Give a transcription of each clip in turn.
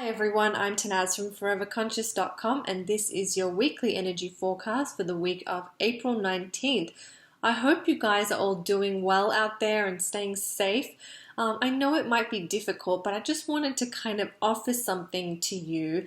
Hi everyone, I'm Tanaz from foreverconscious.com and this is your weekly energy forecast for the week of April 19th. I hope you guys are all doing well out there and staying safe. I know it might be difficult, but I just wanted to kind of offer something to you.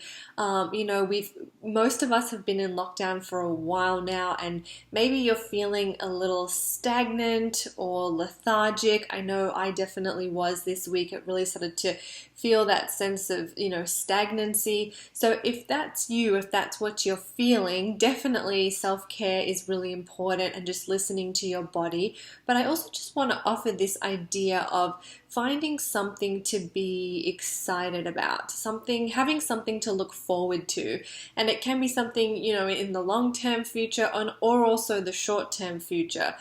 Most of us have been in lockdown for a while now, and maybe you're feeling a little stagnant or lethargic. I know I definitely was this week. It really started to feel that sense of, stagnancy. So if that's you, if that's what you're feeling, definitely self-care is really important and just listening to your body. But I also just want to offer this idea of finding something to be excited about, having something to look forward to. And it can be something, in the long-term future or also the short-term future.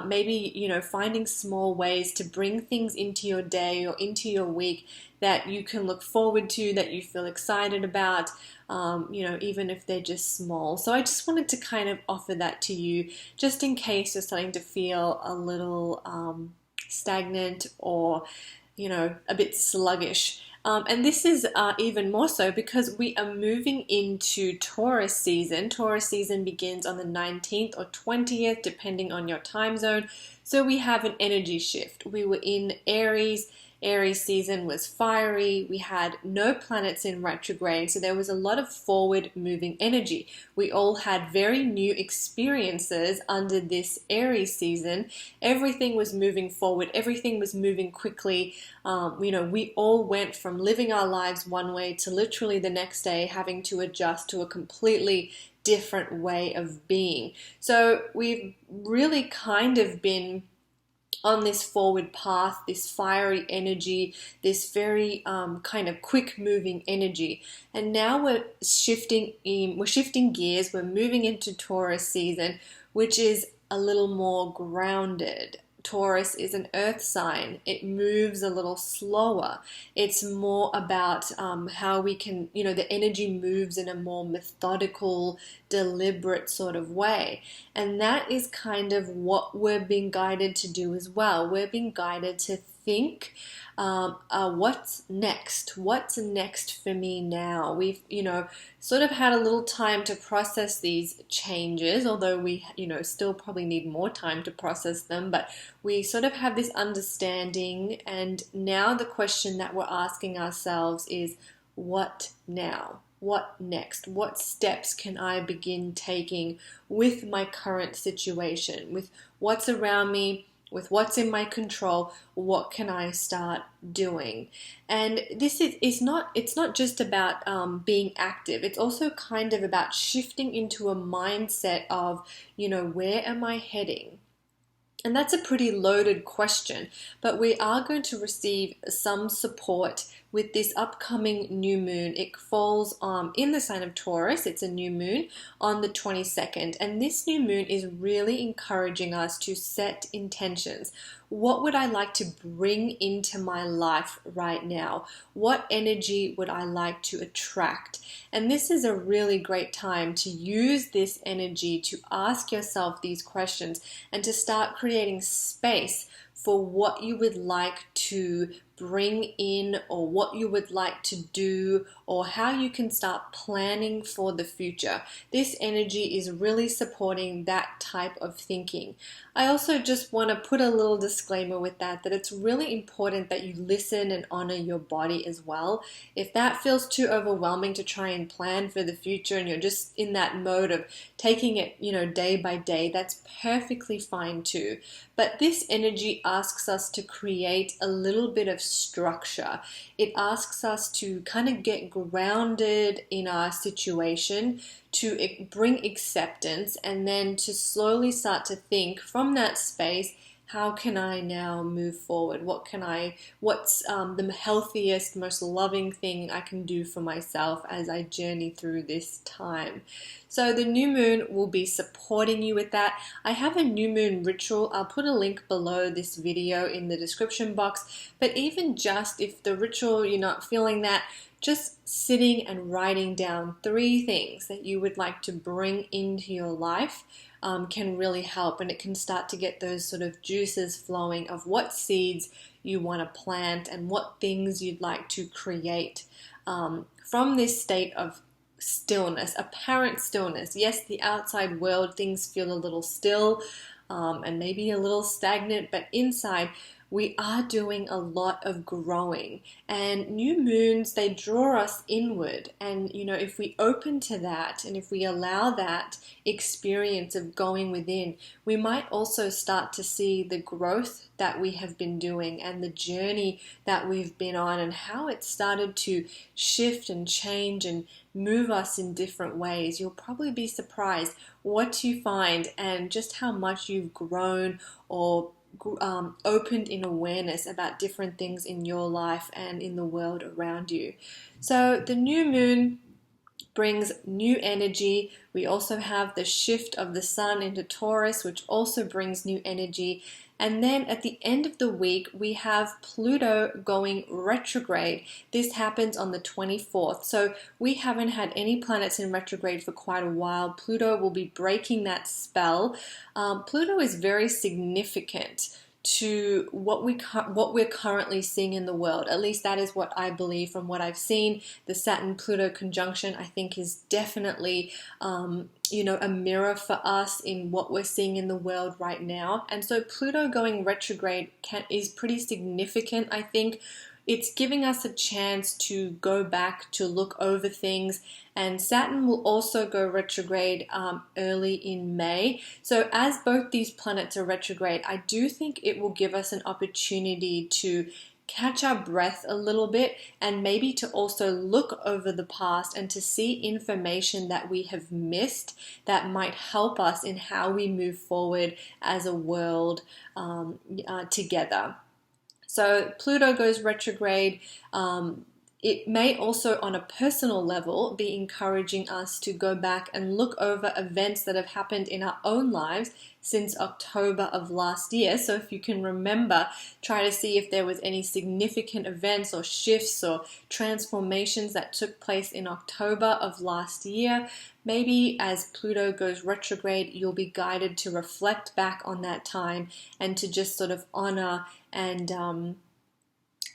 Maybe, finding small ways to bring things into your day or into your week that you can look forward to, that you feel excited about, even if they're just small. So I just wanted to kind of offer that to you, just in case you're starting to feel a little stagnant or, a bit sluggish. And this is even more so because we are moving into Taurus season. Taurus season begins on the 19th or 20th, depending on your time zone. So we have an energy shift. We were in Aries. Aries season was fiery. We had no planets in retrograde, so there was a lot of forward moving energy. We all had very new experiences under this Aries season. Everything was moving forward. Everything was moving quickly. We all went from living our lives one way to literally the next day having to adjust to a completely different way of being. So we've really kind of been on this forward path, this fiery energy, this very kind of quick moving energy. And now we're shifting gears, we're moving into Taurus season, which is a little more grounded. Taurus is an earth sign. It moves a little slower. It's more about how we can, the energy moves in a more methodical, deliberate sort of way. And that is kind of what we're being guided to do as well. We're being guided to think, what's next? What's next for me now? We've, sort of had a little time to process these changes, although we, still probably need more time to process them, but we sort of have this understanding. And now the question that we're asking ourselves is, what now? What next? What steps can I begin taking with my current situation, with what's around me, with what's in my control? What can I start doing? And this it's not just about being active. It's also kind of about shifting into a mindset of, where am I heading? And that's a pretty loaded question, but we are going to receive some support with this upcoming new moon. It falls in the sign of Taurus. It's a new moon on the 22nd, and this new moon is really encouraging us to set intentions. What would I like to bring into my life right now? What energy would I like to attract? And this is a really great time to use this energy to ask yourself these questions and to start creating space for what you would like to bring in, or what you would like to do, or how you can start planning for the future. This energy is really supporting that type of thinking. I also just want to put a little disclaimer with that it's really important that you listen and honor your body as well. If that feels too overwhelming to try and plan for the future and you're just in that mode of taking it, day by day, that's perfectly fine too. But this energy asks us to create a little bit of structure. It asks us to kind of get grounded in our situation, to bring acceptance, and then to slowly start to think from that space, how can I now move forward? What's the healthiest, most loving thing I can do for myself as I journey through this time? So the new moon will be supporting you with that. I have a new moon ritual. I'll put a link below this video in the description box. But even just if the ritual, you're not feeling that, just sitting and writing down 3 things that you would like to bring into your life can really help, and it can start to get those sort of juices flowing of what seeds you want to plant and what things you'd like to create from this state of stillness, apparent stillness. Yes, the outside world, things feel a little still and maybe a little stagnant, but inside we are doing a lot of growing. And new moons, they draw us inward. And, if we open to that and if we allow that experience of going within, we might also start to see the growth that we have been doing and the journey that we've been on and how it started to shift and change and move us in different ways. You'll probably be surprised what you find and just how much you've grown or opened in awareness about different things in your life and in the world around you. So the new moon brings new energy. We also have the shift of the sun into Taurus, which also brings new energy. And then at the end of the week, we have Pluto going retrograde. This happens on the 24th. So we haven't had any planets in retrograde for quite a while. Pluto will be breaking that spell. Pluto is very significant to what we're currently seeing in the world. At least that is what I believe from what I've seen. The Saturn-Pluto conjunction, I think, is definitely a mirror for us in what we're seeing in the world right now. And so Pluto going retrograde is pretty significant, I think. It's giving us a chance to go back to look over things, and Saturn will also go retrograde early in May. So as both these planets are retrograde, I do think it will give us an opportunity to catch our breath a little bit and maybe to also look over the past and to see information that we have missed that might help us in how we move forward as a world together. So Pluto goes retrograde. It may also, on a personal level, be encouraging us to go back and look over events that have happened in our own lives since October of last year. So if you can remember, try to see if there was any significant events or shifts or transformations that took place in October of last year. Maybe as Pluto goes retrograde, you'll be guided to reflect back on that time and to just sort of honor and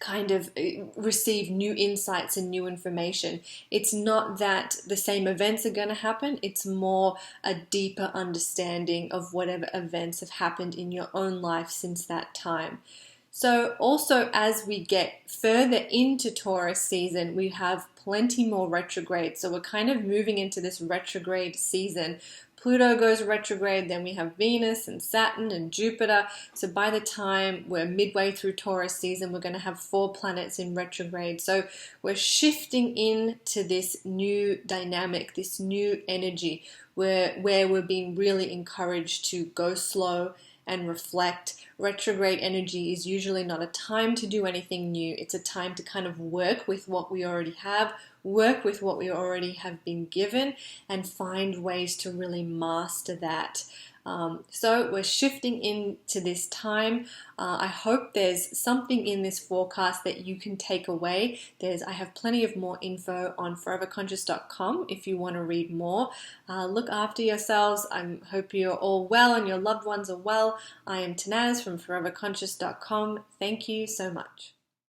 kind of receive new insights and new information. It's not that the same events are going to happen, it's more a deeper understanding of whatever events have happened in your own life since that time. So also as we get further into Taurus season, we have plenty more retrograde. So we're kind of moving into this retrograde season. Pluto goes retrograde, then we have Venus and Saturn and Jupiter. So by the time we're midway through Taurus season, we're going to have 4 planets in retrograde. So we're shifting into this new dynamic, this new energy where we're being really encouraged to go slow and reflect. Retrograde energy is usually not a time to do anything new. It's a time to kind of work with what we already have, work with what we already have been given, and find ways to really master that. So we're shifting into this time. I hope there's something in this forecast that you can take away. I have plenty of more info on foreverconscious.com if you want to read more. Look after yourselves. I hope you're all well and your loved ones are well. I am Tanaz from foreverconscious.com. Thank you so much.